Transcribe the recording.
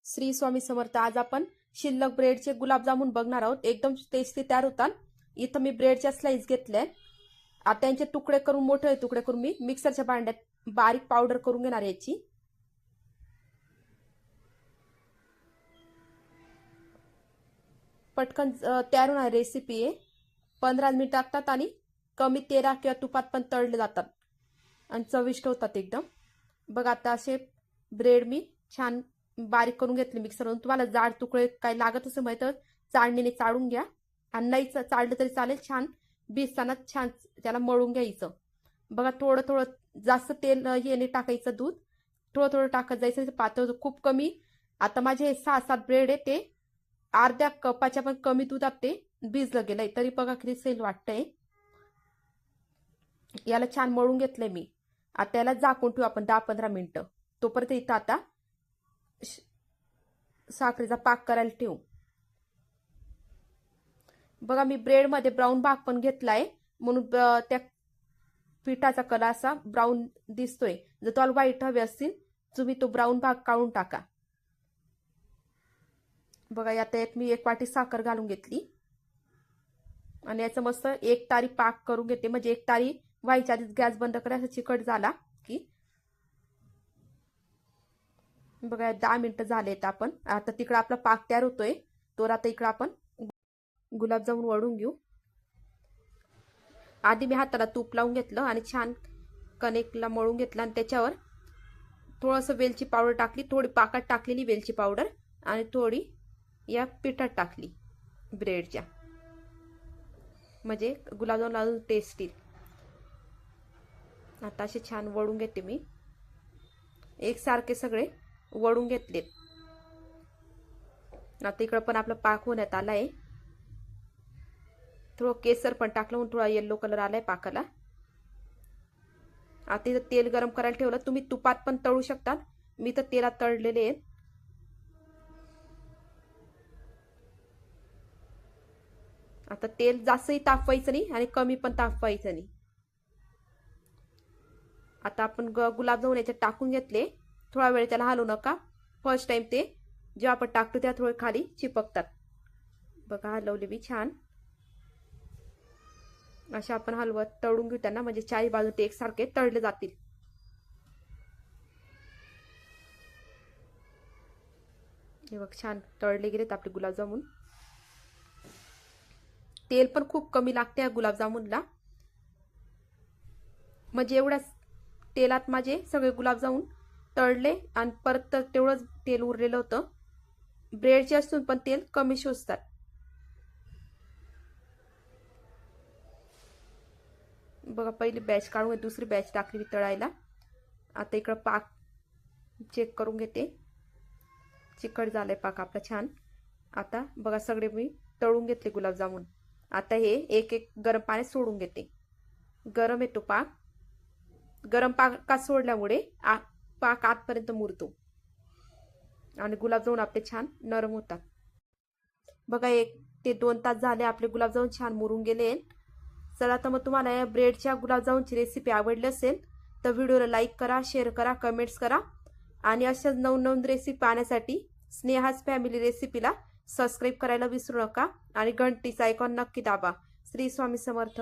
श्री स्वामी समर्थ. आज आपण शिल्लक ब्रेडचे गुलाबजामुन बघणार आहोत. एकदम टेस्टी तयार होतात. इथं मी ब्रेडच्या स्लाइस घेतल्या. आता त्यांचे तुकडे करून मोठे तुकडे करून मी मिक्सरच्या भांड्यात बारीक पावडर करून घेणार याची. पटकन तयार होणार रेसिपी आहे. 15 मिनिट लागतात आणि कमी तेला किंवा तुपात पण तळले जातात आणि चविष्ट होतात एकदम. बघा आता असे ब्रेड मी छान बारीक करून घेतले मिक्सरवरून. तुम्हाला जाड तुकडे काय लागत असेल माहिती तर चाळणीने चाळून घ्या आणि नाही चाळलं तरी चालेल. छान भिजताना छान त्याला मळून घ्यायचं. बघा थोडं थोडं जास्त तेल येणे टाकायचं, दूध थोडं थोडं टाकत जायचं. पातळ खूप कमी. आता माझे 6-7 ब्रेड आहे ते अर्ध्या कपाच्या पण कमी दुधात ते भिजलं गेलंय. तरी बघा किती सैल वाटतंय. याला छान मळून घेतलंय मी. आता याला झाकून ठेवू आपण 10-15 मिनिटं. तोपर्यंत इथं आता साखरेचा पाक करायला ठेवू. बघा मी ब्रेड मध्ये ब्राऊन भाग पण घेतलाय म्हणून त्या पिठाचा कलर असा ब्राऊन दिसतोय. जर तुम्हाला व्हाईट हवे असतील तुम्ही तो ब्राऊन भाग काढून टाका. बघा यात मी 1 वाटी साखर घालून घेतली आणि याचं मस्त 1 तारी पाक करून घेते. म्हणजे 1 तारी व्हायच्या आधीच गॅस बंद करायचा. चिकट झाला की बघा 10 मिनिटं झालेत. आपण आता तिकडे आपला पाक तयार होतोय. तर आता इकडे आपण गुलाबजामुन वळून घेऊ. आधी मी हाताला तूप लावून घेतलं आणि छान कणिकला मळून घेतलं आणि त्याच्यावर थोडंसं वेलची पावडर टाकली. थोडी पाकात टाकलेली वेलची पावडर आणि थोडी या पिठात टाकली ब्रेडच्या. म्हणजे गुलाबजामुन अजून टेस्टी. आता असे छान वळून घेते मी. एकसारखे सगळे वळून घेतलेत. आता इकडं पण आपला पाक होण्यात आलाय. थोडं केसर पण टाकलं म्हणून थोडा येल्लो कलर आलाय पाकाला. आता इथं तेल गरम करायला ठेवलं. तुम्ही तुपात पण तळू शकता. मी तर तेलात तळलेले आहेत. आता तेल जास्तही तापवायचं नाही आणि कमी पण तापवायचं नाही. आता आपण गुलाबजामुन याच्यात टाकून घेतले. थोडा वेळ त्याला हलवू नका. फर्स्ट टाइम ते जेव्हा आपण टाकतो त्या थोडे खाली चिपकतात. बघा हलवले मी छान. अशा आपण हलवत तळून घेऊ त्यांना. म्हणजे चारी बाजू ते एकसारखे तळले जातील. हे बघ छान तळले गेलेत आपले गुलाबजामुन. तेल पण खूप कमी लागते या गुलाबजामुनला. म्हणजे एवढ्याच तेलात माझे सगळे गुलाबजामुन तळले आणि परत तेवढंच तेल उरलेलं होतं. ब्रेडचे असून पण तेल कमी शोषतात. बघा पहिली बॅच काढून दुसरी बॅच टाकली मी तळायला. आता इकडं पाक चेक करून घेते. चिकट झालाय पाक आपला छान. आता बघा सगळे मी तळून घेतले गुलाबजामुन. आता हे एक एक गरम पाण्यात सोडून घेते. गरम येतो पाक. गरम पाकात सोडल्यामुळे पाक आतपर्यंत मुरतो आणि गुलाबजामुन आपले छान नरम होतात. बघा 1 ते 2 तास झाले आपले गुलाबजामुन छान मुरून गेले. चला तर मग तुम्हाला या ब्रेडच्या गुलाबजामुनची रेसिपी आवडली असेल तर व्हिडिओला लाईक करा, शेअर करा, कमेंट्स करा आणि अशाच नवनवीन रेसिपी पाहण्यासाठी स्नेहाज फॅमिली रेसिपीला सबस्क्राईब करायला विसरू नका आणि घंटीचा आयकॉन नक्की दाबा. श्री स्वामी समर्थ.